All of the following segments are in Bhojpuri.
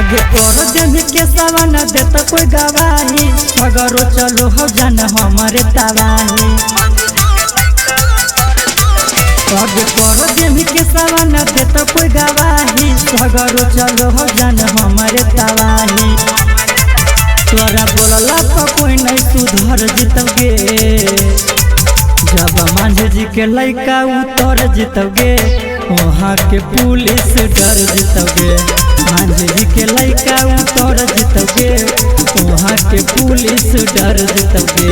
आगे कर देवी के सवन देता कोई गवाही मगरो चलो हो जान हमारे तबाही। आगे कर देवी के सवन देता कोई गवाही मगरो चलो हो जान हमारे तबाही। तोरा बोलला तो कोई नहीं सुधर जीतोगे जब मांझी जी के लइका उतर जीतोगे वहाँ के पुलिस डर जीतोगे। मांझी जी के लइका उतर जीतोगे वहाँ के पुलिस डर जीतोगे।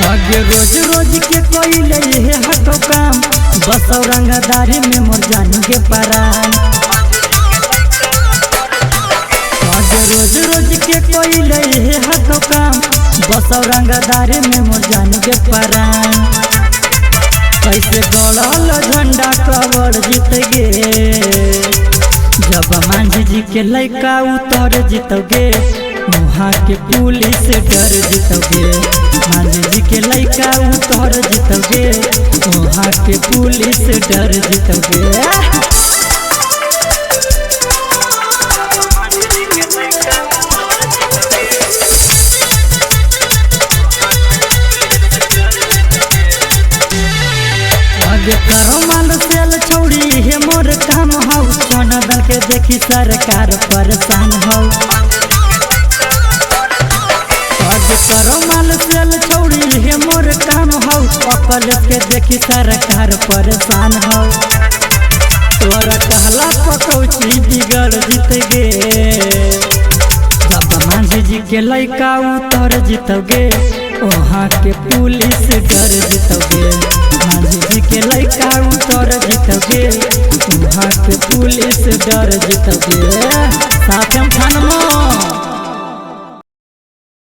आगे रोज रोज के कोई ले हटो काम बस औरंगदारी में मोर जानी के परान। आगे रोज रोज के कोई ले हटो काम बस औरंगदारी में मोर जानी के परान। कैसे गड़ल झंडा कबर जीत गे जब मांझी जी के लइका उतर जीतोगे वहाँ के पुलिस डर जीतोगे। मांझी जी के लइका उतर जीतोगे वहाँ के पुलिस डर जीतोगे। आगे करो माल सेल छोड़ी हे मोर काम हो सोनदन के देखी सरकार परेशान हो। आगे करो माल सेल छोड़ी हे मोर काम हो अकल के देखी सरकार परेशान हो। तोरा कहला पकौची बिगड़ जीत गे जब मांझी जी के लइका उतर जीतोगे वहाँ के पुलिस डर जीतोगे। मांझी जी के लइका उतर जीतोगे वहाँ के पुलिस डर जीतोगे। साफे थान में